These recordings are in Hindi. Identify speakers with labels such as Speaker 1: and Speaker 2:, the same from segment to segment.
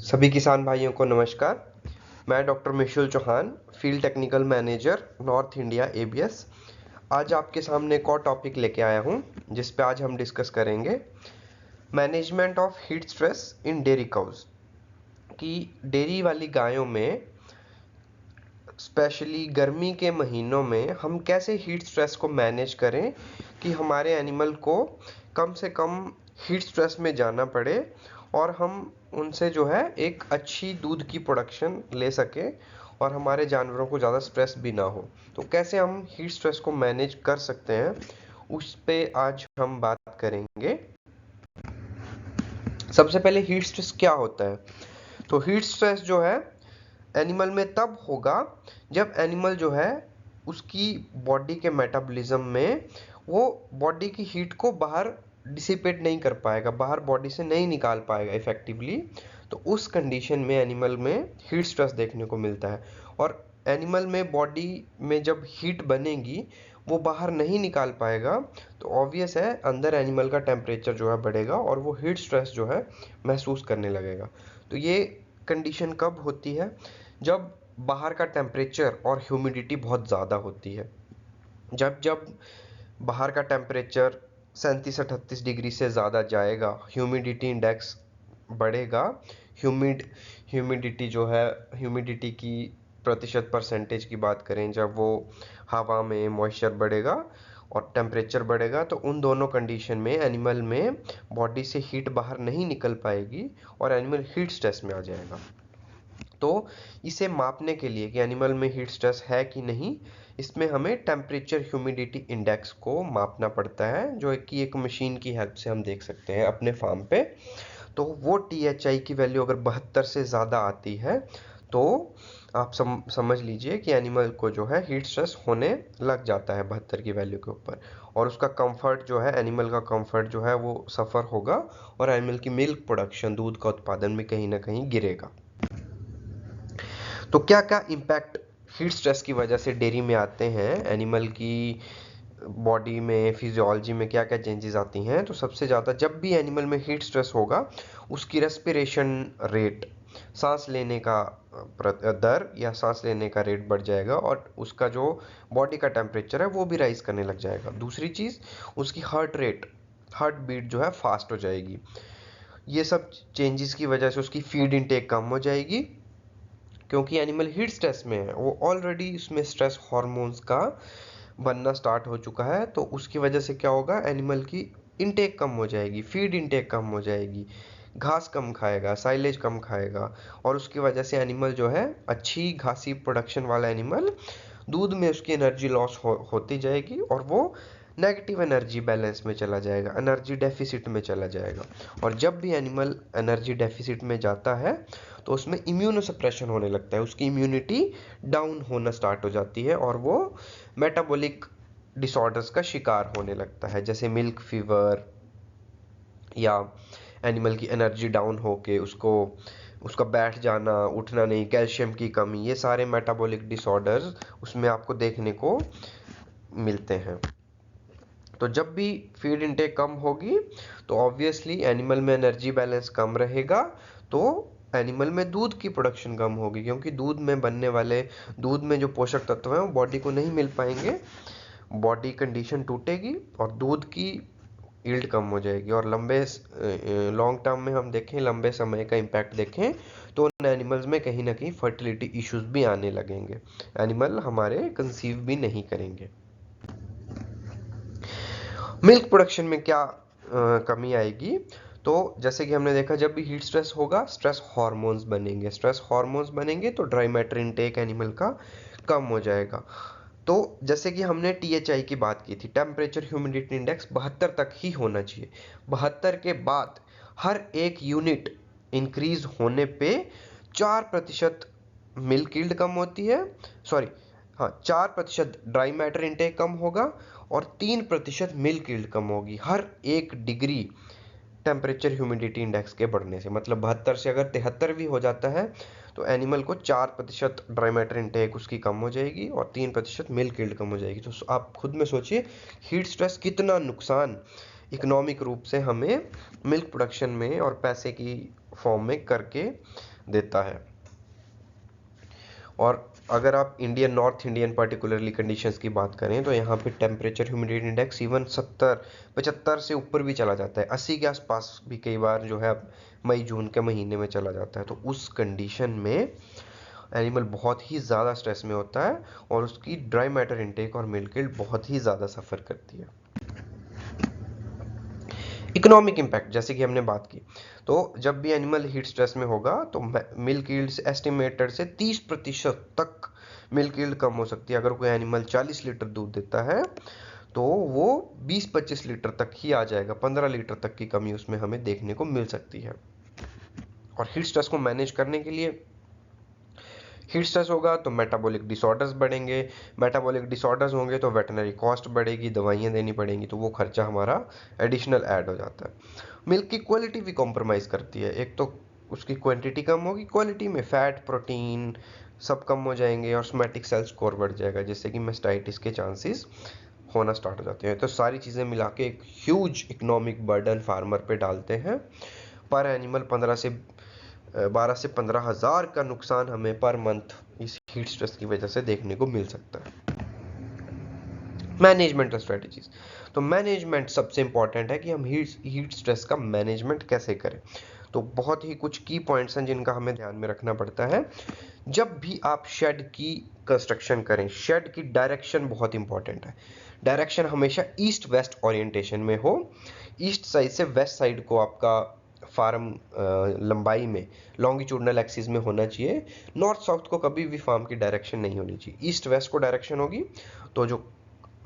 Speaker 1: सभी किसान भाइयों को नमस्कार। मैं doctor Mishul Chauhan, field technical manager North India ABS. आज आपके सामने एक और टॉपिक लेके आया हूँ जिस पे आज हम डिस्कस करेंगे management of heat stress in dairy cows. कि डेयरी वाली गायों में स्पेशली गर्मी के महीनों में हम कैसे हीट स्ट्रेस को मैनेज करें कि हमारे एनिमल को कम से कम हीट स्ट्रेस में जाना पड़े और हम उनसे जो है एक अच्छी दूध की प्रोडक्शन ले सकें और हमारे जानवरों को ज़्यादा स्ट्रेस भी ना हो। तो कैसे हम हीट स्ट्रेस को मैनेज कर सकते हैं उस पे आज हम बात करेंगे। सबसे पहले हीट स्ट्रेस क्या होता है? तो हीट स्ट्रेस जो है एनिमल में तब होगा जब एनिमल जो है उसकी बॉडी के मेटाबॉलिज्म में वो बॉडी की हीट को बाहर डिसिपेट नहीं कर पाएगा, बाहर बॉडी से नहीं निकाल पाएगा इफेक्टिवली। तो उस कंडीशन में एनिमल में हीट स्ट्रेस देखने को मिलता है। और एनिमल में बॉडी में जब हीट बनेगी वो बाहर नहीं निकाल पाएगा तो ऑब्वियस है अंदर एनिमल का टेम्परेचर जो है बढ़ेगा और वो हीट स्ट्रेस जो है महसूस करने लगेगा। तो ये कंडीशन कब होती है? जब बाहर का टेम्परेचर और ह्यूमिडिटी बहुत ज़्यादा होती है। जब जब बाहर का टेम्परेचर 37-38 डिग्री से ज़्यादा जाएगा, ह्यूमिडिटी इंडेक्स बढ़ेगा। ह्यूमिडिटी जो है, ह्यूमिडिटी की प्रतिशत परसेंटेज की बात करें, जब वो हवा में मॉइस्चर बढ़ेगा और टेम्परेचर बढ़ेगा तो उन दोनों कंडीशन में एनिमल में बॉडी से हीट बाहर नहीं निकल पाएगी और एनिमल हीट स्ट्रेस में आ जाएगा। तो इसे मापने के लिए कि एनिमल में हीट स्ट्रेस है कि नहीं, इसमें हमें टेम्परेचर ह्यूमिडिटी इंडेक्स को मापना पड़ता है, जो कि एक मशीन की हेल्प से हम देख सकते हैं अपने फार्म पे। तो वो THI की वैल्यू अगर 72 से ज़्यादा आती है तो आप समझ लीजिए कि एनिमल को जो है हीट स्ट्रेस होने लग जाता है 72 की वैल्यू के ऊपर। और उसका कंफर्ट जो है, एनिमल का कंफर्ट जो है वो सफ़र होगा और एनिमल की मिल्क प्रोडक्शन, दूध का उत्पादन में कहीं ना कहीं गिरेगा। तो क्या क्या इम्पैक्ट हीट स्ट्रेस की वजह से डेयरी में आते हैं, एनिमल की बॉडी में, फिजियोलॉजी में क्या क्या चेंजेस आती हैं? तो सबसे ज़्यादा जब भी एनिमल में हीट स्ट्रेस होगा उसकी रेस्पिरेशन रेट, सांस लेने का दर या सांस लेने का रेट बढ़ जाएगा और उसका जो बॉडी का टेम्परेचर है वो भी राइज करने लग जाएगा। दूसरी चीज़, उसकी हार्ट रेट, हार्ट बीट जो है फास्ट हो जाएगी। ये सब चेंजेस की वजह से उसकी फीड इनटेक कम हो जाएगी क्योंकि एनिमल हीट स्ट्रेस में है, वो ऑलरेडी उसमें स्ट्रेस हार्मोन्स का बनना स्टार्ट हो चुका है। तो उसकी वजह से क्या होगा, एनिमल की इनटेक कम हो जाएगी, फीड इनटेक कम हो जाएगी, घास कम खाएगा, साइलेज कम खाएगा और उसकी वजह से एनिमल जो है, अच्छी घासी प्रोडक्शन वाला एनिमल, दूध में उसकी एनर्जी लॉस होती जाएगी और वो नेगेटिव एनर्जी बैलेंस में चला जाएगा, एनर्जी डेफिसिट में चला जाएगा। और जब भी एनिमल एनर्जी डेफिसिट में जाता है तो उसमें इम्यूनोसप्रेशन होने लगता है, उसकी इम्यूनिटी डाउन होना स्टार्ट हो जाती है और वो मेटाबॉलिक डिसऑर्डर्स का शिकार होने लगता है, जैसे मिल्क फीवर या एनिमल की एनर्जी डाउन होके उसको, उसका बैठ जाना, उठना नहीं, कैल्शियम की कमी, ये सारे मेटाबॉलिक डिसऑर्डर्स उसमें आपको देखने को मिलते हैं। तो जब भी फीड इनटेक कम होगी तो ऑब्वियसली एनिमल में एनर्जी बैलेंस कम रहेगा, तो एनिमल में दूध की प्रोडक्शन कम होगी क्योंकि दूध में बनने वाले, दूध में जो पोषक तत्व हैं वो बॉडी को नहीं मिल पाएंगे, बॉडी कंडीशन टूटेगी और दूध की यील्ड कम हो जाएगी। और लॉन्ग टर्म में हम देखें, लंबे समय का इम्पैक्ट देखें तो उन एनिमल्स में कहीं ना कहीं फर्टिलिटी इश्यूज भी आने लगेंगे, एनिमल हमारे कंसीव भी नहीं करेंगे। मिल्क प्रोडक्शन में क्या कमी आएगी? तो जैसे कि हमने देखा, जब भी हीट स्ट्रेस होगा स्ट्रेस हार्मोन्स बनेंगे, स्ट्रेस हार्मोन्स बनेंगे तो ड्राई मैटर इनटेक एनिमल का कम हो जाएगा। तो जैसे कि हमने THI की बात की थी, टेम्परेचर ह्यूमिडिटी इंडेक्स 72 तक ही होना चाहिए। 72 के बाद हर एक यूनिट इंक्रीज होने पे 4% मिल्क यील्ड कम होती है, सॉरी, हाँ, 4% ड्राई मैटर इनटेक कम होगा और 3% मिल्क यील्ड कम होगी हर 1 डिग्री टेम्परेचर ह्यूमिडिटी इंडेक्स के बढ़ने से। मतलब 72 से अगर 73 भी हो जाता है तो एनिमल को 4% ड्राई मैटर इनटेक उसकी कम हो जाएगी और 3% मिल्क यील्ड कम हो जाएगी। तो आप खुद में सोचिए हीट स्ट्रेस कितना नुकसान इकोनॉमिक रूप से हमें मिल्क प्रोडक्शन में और पैसे की फॉर्म में करके देता है। और अगर आप Indian north Indian particularly conditions की बात करें तो यहाँ पे टेम्परेचर ह्यूमिडिटी इंडेक्स इवन 70-75 से ऊपर भी चला जाता है, 80 के आसपास भी कई बार जो है मई जून के महीने में चला जाता है। तो उस कंडीशन में एनिमल बहुत ही ज़्यादा स्ट्रेस में होता है और उसकी ड्राई मैटर इनटेक और मिल्क यील्ड बहुत ही ज़्यादा सफ़र करती है। इकोनॉमिक इम्पैक्ट जैसे कि हमने बात की, तो जब भी एनिमल हीट स्ट्रेस में होगा तो मिल्क यील्ड एस्टिमेटेड से 30% तक मिल्क यील्ड कम हो सकती है। अगर कोई एनिमल 40 लीटर दूध देता है तो वो 20-25 लीटर तक ही आ जाएगा, 15 लीटर तक की कमी उसमें हमें देखने को मिल सकती है। और हीट स्ट्रेस को मैनेज करने के लिए, हीट स्ट्रेस होगा तो मेटाबॉलिक डिसऑर्डर्स बढ़ेंगे, मेटाबॉलिक डिसऑर्डर्स होंगे तो वेटनरी कॉस्ट बढ़ेगी, दवाइयाँ देनी पड़ेंगी, तो वो खर्चा हमारा एडिशनल ऐड हो जाता है। मिल्क की क्वालिटी भी कॉम्प्रोमाइज़ करती है, एक तो उसकी क्वांटिटी कम होगी, क्वालिटी में फैट प्रोटीन सब कम हो जाएंगे और सोमैटिक सेल स्कोर बढ़ जाएगा, जिससे कि मेस्टाइटिस के चांसेस होना स्टार्ट हो जाते हैं। तो सारी चीज़ें मिला के एक ह्यूज इकोनॉमिक बर्डन फार्मर पे डालते हैं। पर एनिमल 12 से 15 हज़ार का नुकसान हमें पर मंथ इस हीट स्ट्रेस की वजह से देखने को मिल सकता है। मैनेजमेंटल स्ट्रेटजीज, तो मैनेजमेंट सबसे इंपॉर्टेंट है कि हम हीट स्ट्रेस का मैनेजमेंट कैसे करें। तो बहुत ही कुछ की पॉइंट्स हैं जिनका हमें ध्यान में रखना पड़ता है। जब भी आप शेड की कंस्ट्रक्शन करें, शेड की डायरेक्शन बहुत इंपॉर्टेंट है। डायरेक्शन हमेशा ईस्ट वेस्ट ओरिएंटेशन में हो। ईस्ट साइड से वेस्ट साइड को आपका फार्म लंबाई में लॉन्गिट्यूडनल एक्सिस में होना चाहिए। नॉर्थ साउथ को कभी भी फार्म की डायरेक्शन नहीं होनी चाहिए। ईस्ट वेस्ट को डायरेक्शन होगी तो जो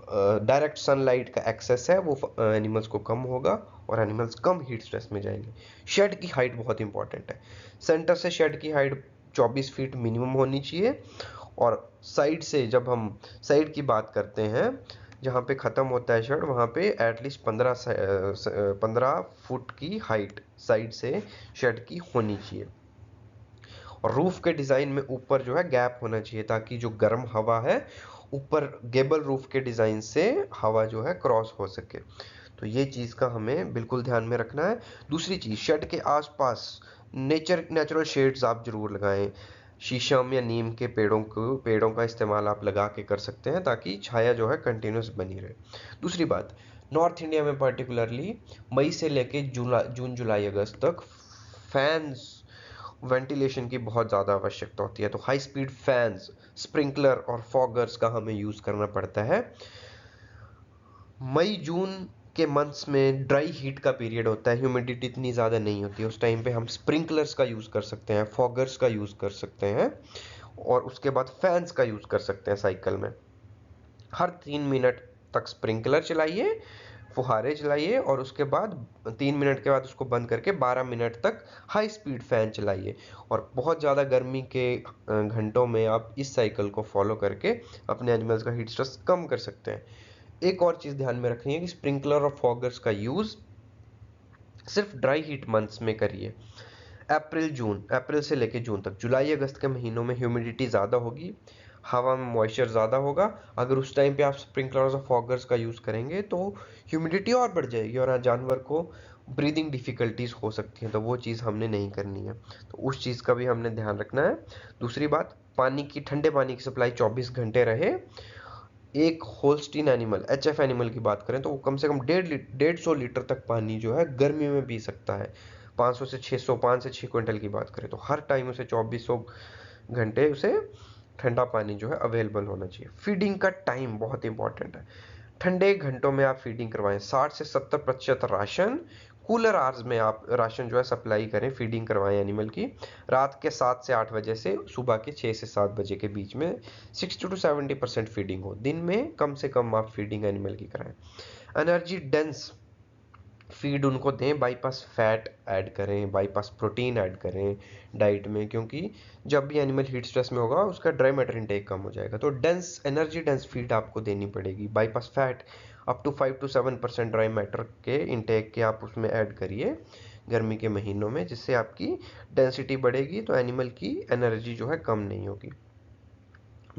Speaker 1: डायरेक्ट सनलाइट का एक्सेस है वो एनिमल्स को कम होगा और एनिमल्स कम हीट स्ट्रेस में जाएंगे। शेड की हाइट बहुत इंपॉर्टेंट है। सेंटर से शेड की हाइट 24 फीट मिनिमम होनी चाहिए। और साइड से, जब हम साइड की बात करते हैं, जहाँ पे ख़त्म होता है शेड वहाँ पे एटलीस्ट 15 फुट की हाइट साइड से शेड की होनी चाहिए। और रूफ के डिज़ाइन में ऊपर जो है गैप होना चाहिए ताकि जो गर्म हवा है ऊपर गेबल रूफ के डिज़ाइन से हवा जो है क्रॉस हो सके। तो ये चीज़ का हमें बिल्कुल ध्यान में रखना है। दूसरी चीज़, शेड के आसपास नेचुरल शेड्स आप जरूर लगाएं। शीशम या नीम के पेड़ों का इस्तेमाल आप लगा के कर सकते हैं ताकि छाया जो है कंटिन्यूस बनी रहे। दूसरी बात, नॉर्थ इंडिया में पर्टिकुलरली मई से लेके जून जुलाई अगस्त तक फैंस वेंटिलेशन की बहुत ज़्यादा आवश्यकता होती है। तो हाई स्पीड फैंस, स्प्रिंकलर और फॉगर्स का हमें यूज़ करना पड़ता है। मई जून के मंथ्स में ड्राई हीट का पीरियड होता है, ह्यूमिडिटी इतनी ज़्यादा नहीं होती है, उस टाइम पे हम स्प्रिंकलर्स का यूज़ कर सकते हैं, फॉगर्स का यूज़ कर सकते हैं और उसके बाद फैंस का यूज़ कर सकते हैं। साइकिल में हर 3 मिनट तक स्प्रिंकलर चलाइए, फुहारे चलाइए और उसके बाद 3 मिनट के बाद उसको बंद करके 12 मिनट तक हाई स्पीड फैन चलाइए। और बहुत ज़्यादा गर्मी के घंटों में आप इस साइकिल को फॉलो करके अपने एनिमल्स का हीट स्ट्रेस कम कर सकते हैं। एक और चीज़ ध्यान में रखनी है कि स्प्रिंकलर और फॉगर्स का यूज़ सिर्फ ड्राई हीट मंथ्स में करिए। अप्रैल से लेके जून तक। जुलाई अगस्त के महीनों में ह्यूमिडिटी ज़्यादा होगी, हवा में मॉइस्चर ज़्यादा होगा। अगर उस टाइम पे आप स्प्रिंकलर्स और फॉगर्स का यूज़ करेंगे तो ह्यूमिडिटी और बढ़ जाएगी और जानवर को ब्रीदिंग डिफ़िकल्टीज हो सकती हैं, तो वो चीज़ हमने नहीं करनी है। तो उस चीज़ का भी हमने ध्यान रखना है। दूसरी बात, ठंडे पानी की सप्लाई 24 घंटे रहे। एक होल्स्टीन एनिमल, एचएफ एनिमल की बात करें तो वो कम से कम 150 लीटर तक पानी जो है गर्मी में पी सकता है। 500 से 600, 5 से 6 क्विंटल की बात करें तो हर टाइम उसे 2400 घंटे उसे ठंडा पानी जो है अवेलेबल होना चाहिए। फीडिंग का टाइम बहुत इंपॉर्टेंट है। ठंडे घंटों में आप फीडिंग करवाएं। 60 से 70% राशन कूलर आवर्स में आप राशन जो है सप्लाई करें, फीडिंग करवाएं एनिमल की। रात के 7 से 8 बजे से सुबह के 6 से 7 बजे के बीच में 60 to 70% फीडिंग हो। दिन में कम से कम आप फीडिंग एनिमल की कराएं। एनर्जी डेंस फीड उनको दें, बाईपास फैट ऐड करें, बाईपास प्रोटीन ऐड करें डाइट में, क्योंकि जब भी एनिमल हीट स्ट्रेस में होगा उसका ड्राई मैटर इनटेक कम हो जाएगा। तो एनर्जी डेंस फीड आपको देनी पड़ेगी। Bypass fat up to 5 to 7% dry matter के इनटेक के आप उसमें ऐड करिए गर्मी के महीनों में, जिससे आपकी डेंसिटी बढ़ेगी तो एनिमल की एनर्जी जो है कम नहीं होगी।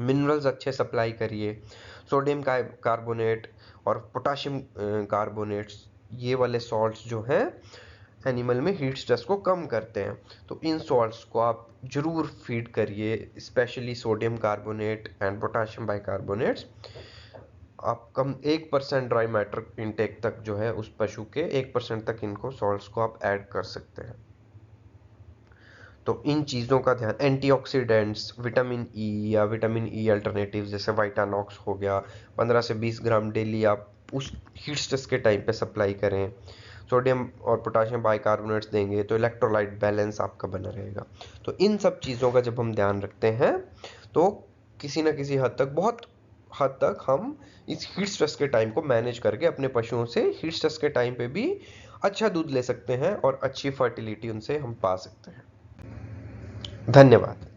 Speaker 1: मिनरल्स अच्छे सप्लाई करिए। सोडियम कार्बोनेट और पोटाशियम कार्बोनेट्स, ये वाले सॉल्ट्स जो हैं एनिमल में हीट स्ट्रेस को कम करते हैं। तो इन सॉल्ट्स को आप जरूर फीड करिए, specially sodium carbonate and potassium bicarbonates. आप कम 1% ड्राई मैटर इनटेक तक जो है उस पशु के 1% तक इनको सॉल्ट्स को आप ऐड कर सकते हैं। तो इन चीज़ों का ध्यान, एंटीऑक्सीडेंट्स, विटामिन ई या विटामिन ई अल्टरनेटिव जैसे वाइटानॉक्स हो गया, 15 से 20 ग्राम डेली आप उस हीट स्ट्रेस के टाइम पे सप्लाई करें। सोडियम और पोटाशियम बाइकार्बोनेट्स देंगे तो इलेक्ट्रोलाइट बैलेंस आपका बना रहेगा। तो इन सब चीज़ों का जब हम ध्यान रखते हैं तो किसी ना किसी हद तक, बहुत हद तक हम इस हीट स्ट्रेस के टाइम को मैनेज करके अपने पशुओं से हीट स्ट्रेस के टाइम पे भी अच्छा दूध ले सकते हैं और अच्छी फर्टिलिटी उनसे हम पा सकते हैं। धन्यवाद।